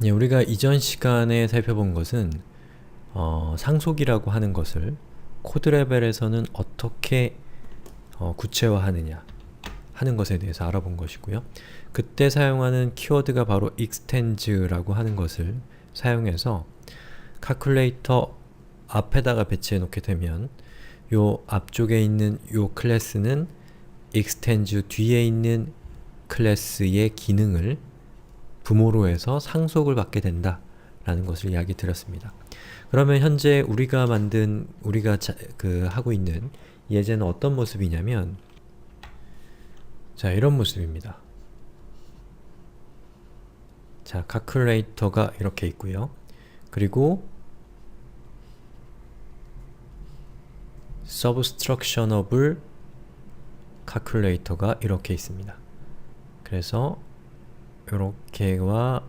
예, 우리가 이전 시간에 살펴본 것은 상속이라고 하는 것을 코드 레벨에서는 어떻게 구체화하느냐 하는 것에 대해서 알아본 것이고요. 그때 사용하는 키워드가 바로 extens라고 하는 것을 사용해서 calculator 앞에다가 배치해 놓게 되면 요 앞쪽에 있는 요 클래스는 extends 뒤에 있는 클래스의 기능을 부모로 해서 상속을 받게 된다 라는 것을 이야기 드렸습니다. 그러면 현재 우리가 하고 있는 예제는 어떤 모습이냐면 자, 이런 모습입니다. 자, calculator가 이렇게 있고요. 그리고 substructionable calculator가 이렇게 있습니다. 그래서 요렇게와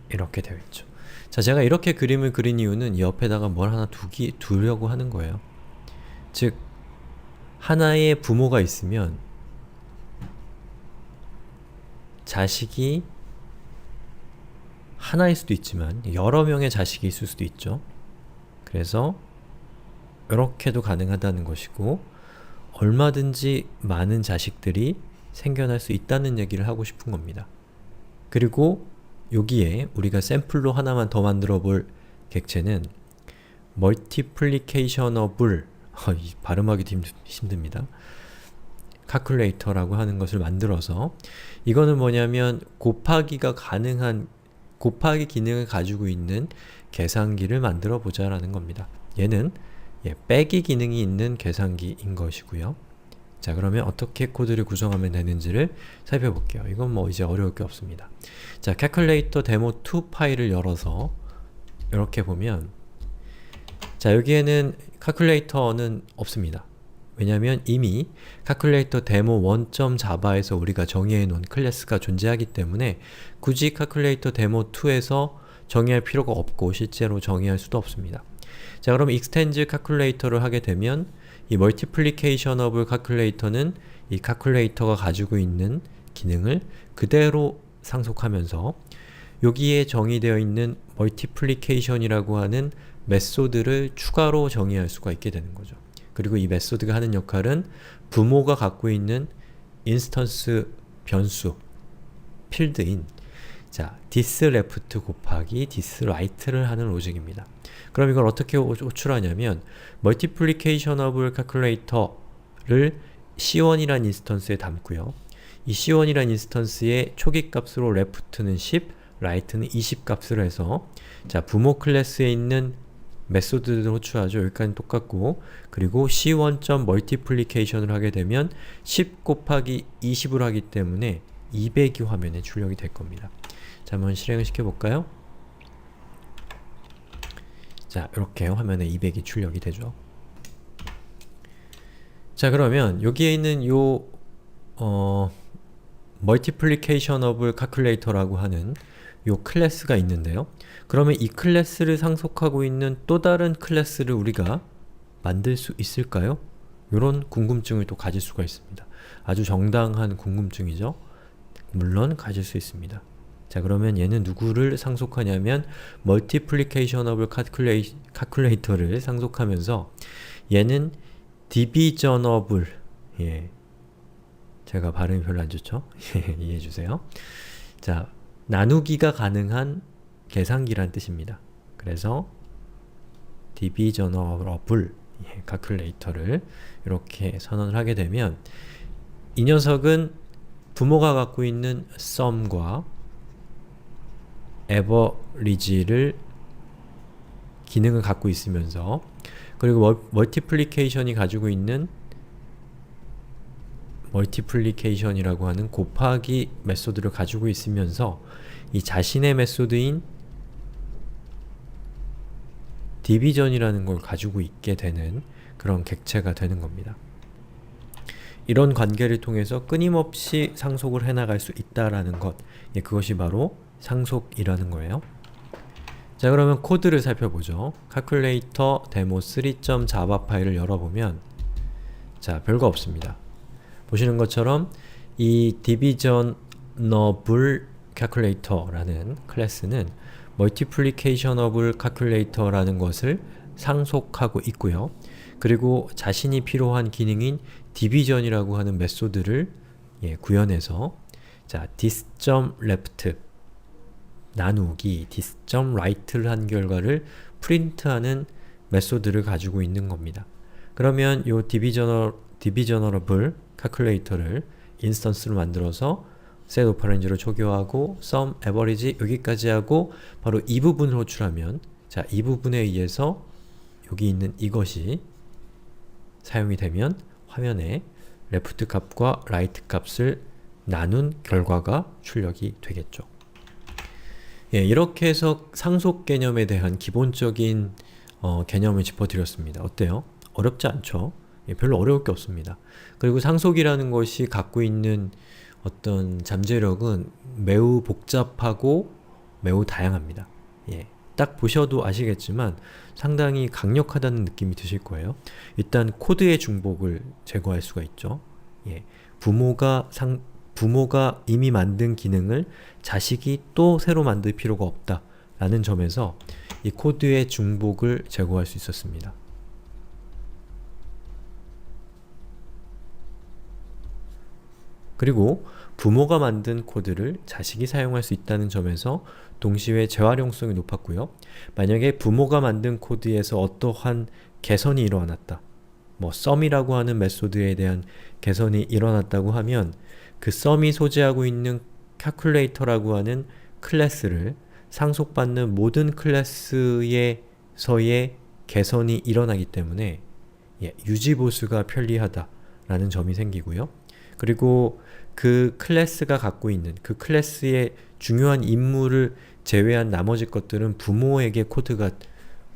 이렇게 되어 있죠. 자, 제가 이렇게 그림을 그린 이유는 옆에다가 뭘 하나 두려고 하는 거예요. 즉, 하나의 부모가 있으면 자식이 하나일 수도 있지만 여러 명의 자식이 있을 수도 있죠. 그래서 이렇게도 가능하다는 것이고 얼마든지 많은 자식들이 생겨날 수 있다는 얘기를 하고 싶은 겁니다. 그리고 여기에 우리가 샘플로 하나만 더 만들어 볼 객체는 multiplicationable 이 발음하기도 힘듭니다. calculator라고 하는 것을 만들어서 이거는 뭐냐면 곱하기가 가능한 곱하기 기능을 가지고 있는 계산기를 만들어 보자 라는 겁니다. 얘는 빼기 기능이 있는 계산기인 것이고요. 자, 그러면 어떻게 코드를 구성하면 되는지를 살펴볼게요. 이건 뭐 이제 어려울 게 없습니다. 자, calculator demo2 파일을 열어서 이렇게 보면 자, 여기에는 calculator는 없습니다. 왜냐하면 이미 calculator demo1.java에서 우리가 정의해 놓은 클래스가 존재하기 때문에 굳이 calculator demo2에서 정의할 필요가 없고 실제로 정의할 수도 없습니다. 자, 그럼 extends calculator를 하게 되면 이 multiplicationable calculator는 이 calculator가 가지고 있는 기능을 그대로 상속하면서 여기에 정의되어 있는 multiplication이라고 하는 메소드를 추가로 정의할 수가 있게 되는 거죠. 그리고 이 메소드가 하는 역할은 부모가 갖고 있는 인스턴스 변수, 필드인 자, thisLeft 곱하기 thisRight를 하는 로직입니다. 그럼 이걸 어떻게 호출하냐면 multiplicationable calculator를 C1이란 인스턴스에 담고요. 이 C1이란 인스턴스의 초기값으로 left는 10, right는 20 값을 해서 자, 부모 클래스에 있는 메소드를 호출하죠. 여기까지는 똑같고 그리고 C1.multiplication을 하게 되면 10 곱하기 20을 하기 때문에 200이 화면에 출력이 될 겁니다. 자, 한번 실행을 시켜볼까요? 자, 이렇게 화면에 200이 출력이 되죠. 자, 그러면 여기에 있는 요 multiplicationable calculator라고 하는 요 클래스가 있는데요. 그러면 이 클래스를 상속하고 있는 또 다른 클래스를 우리가 만들 수 있을까요? 요런 궁금증을 또 가질 수가 있습니다. 아주 정당한 궁금증이죠. 물론 가질 수 있습니다. 자, 그러면 얘는 누구를 상속하냐면 multiplicationable calculator를 상속하면서 얘는 divisionable 제가 발음이 별로 안 좋죠? 이해해주세요. 자, 나누기가 가능한 계산기란 뜻입니다. 그래서 divisionable calculator를 이렇게 선언을 하게 되면 이 녀석은 부모가 갖고 있는 sum과 average를 기능을 갖고 있으면서 그리고 multiplication이 가지고 있는 multiplication이라고 하는 곱하기 메소드를 가지고 있으면서 이 자신의 메소드인 division이라는 걸 가지고 있게 되는 그런 객체가 되는 겁니다. 이런 관계를 통해서 끊임없이 상속을 해나갈 수 있다라는 것, 그것이 바로 상속이라는 거예요. 자, 그러면 코드를 살펴보죠. calculator demo3.java 파일을 열어보면 자, 별거 없습니다. 보시는 것처럼 이 divisionable calculator라는 클래스는 multiplicationable calculator라는 것을 상속하고 있고요. 그리고 자신이 필요한 기능인 디비전이라고 하는 메소드를 구현해서 자, this.left 나누기 this.right를 한 결과를 프린트하는 메소드를 가지고 있는 겁니다. 그러면 이 divisionable calculator를 인스턴스로 만들어서 set operands를 초기화하고 sum, average 여기까지 하고 바로 이 부분을 호출하면 자, 이 부분에 의해서 여기 있는 이것이 사용이 되면 화면에 left 값과 right 값을 나눈 결과가 출력이 되겠죠. 이렇게 해서 상속 개념에 대한 기본적인 개념을 짚어드렸습니다. 어때요? 어렵지 않죠? 별로 어려울 게 없습니다. 그리고 상속이라는 것이 갖고 있는 어떤 잠재력은 매우 복잡하고 매우 다양합니다. 딱 보셔도 아시겠지만 상당히 강력하다는 느낌이 드실 거예요. 일단 코드의 중복을 제거할 수가 있죠. 부모가 이미 만든 기능을 자식이 또 새로 만들 필요가 없다 라는 점에서 이 코드의 중복을 제거할 수 있었습니다. 그리고 부모가 만든 코드를 자식이 사용할 수 있다는 점에서 동시에 재활용성이 높았고요. 만약에 부모가 만든 코드에서 어떠한 개선이 일어났다. sum이라고 하는 메소드에 대한 개선이 일어났다고 하면 그 sum이 소지하고 있는 calculator라고 하는 클래스를 상속받는 모든 클래스에서의 개선이 일어나기 때문에 유지보수가 편리하다라는 점이 생기고요. 그리고 그 클래스가 갖고 있는 그 클래스의 중요한 임무를 제외한 나머지 것들은 부모에게 코드가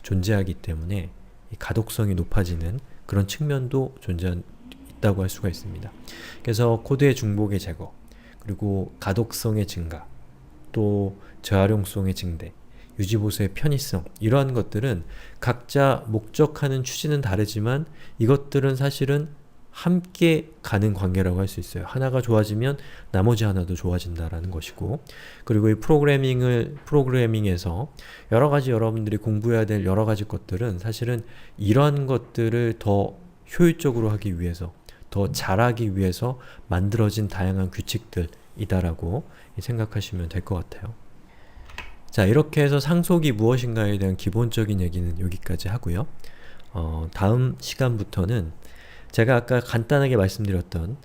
존재하기 때문에 가독성이 높아지는 그런 측면도 있다고 할 수가 있습니다. 그래서 코드의 중복의 제거, 그리고 가독성의 증가, 또 재활용성의 증대, 유지보수의 편의성 이러한 것들은 각자 목적하는 취지는 다르지만 이것들은 사실은 함께 가는 관계라고 할 수 있어요. 하나가 좋아지면 나머지 하나도 좋아진다라는 것이고, 그리고 이 프로그래밍에서 여러가지 여러분들이 공부해야 될 여러가지 것들은 사실은 이러한 것들을 더 효율적으로 하기 위해서, 더 잘하기 위해서 만들어진 다양한 규칙들이다라고 생각하시면 될 것 같아요. 자, 이렇게 해서 상속이 무엇인가에 대한 기본적인 얘기는 여기까지 하고요. 다음 시간부터는 제가 아까 간단하게 말씀드렸던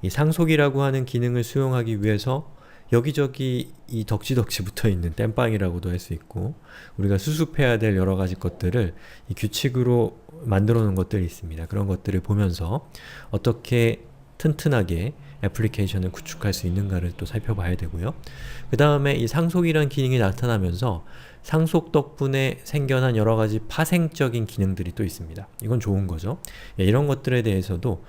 이 상속이라고 하는 기능을 수용하기 위해서 여기저기 이 덕지덕지 붙어있는 땜빵이라고도 할 수 있고 우리가 수습해야 될 여러가지 것들을 이 규칙으로 만들어 놓은 것들이 있습니다. 그런 것들을 보면서 어떻게 튼튼하게 애플리케이션을 구축할 수 있는가를 또 살펴봐야 되고요. 그 다음에 이 상속이라는 기능이 나타나면서 상속 덕분에 생겨난 여러가지 파생적인 기능들이 또 있습니다. 이건 좋은 거죠. 이런 것들에 대해서도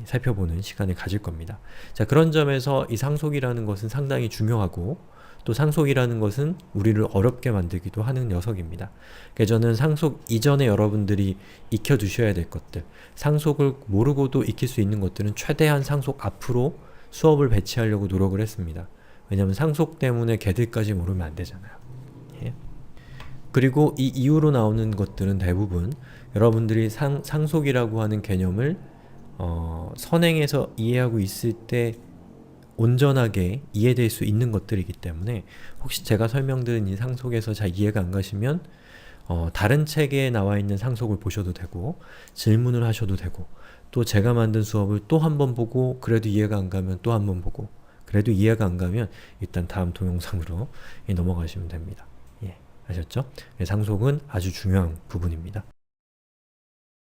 살펴보는 시간을 가질 겁니다. 자, 그런 점에서 이 상속이라는 것은 상당히 중요하고 또 상속이라는 것은 우리를 어렵게 만들기도 하는 녀석입니다. 그래서 저는 상속 이전에 여러분들이 익혀두셔야 될 것들, 상속을 모르고도 익힐 수 있는 것들은 최대한 상속 앞으로 수업을 배치하려고 노력을 했습니다. 왜냐하면 상속 때문에 걔들까지 모르면 안 되잖아요. 그리고 이 이후로 나오는 것들은 대부분 여러분들이 상속이라고 하는 개념을 선행해서 이해하고 있을 때 온전하게 이해될 수 있는 것들이기 때문에 혹시 제가 설명드린 이 상속에서 잘 이해가 안 가시면 다른 책에 나와 있는 상속을 보셔도 되고 질문을 하셔도 되고 또 제가 만든 수업을 또 한 번 보고 그래도 이해가 안 가면 또 한 번 보고 그래도 이해가 안 가면 일단 다음 동영상으로 넘어가시면 됩니다. 아셨죠? 상속은 아주 중요한 부분입니다.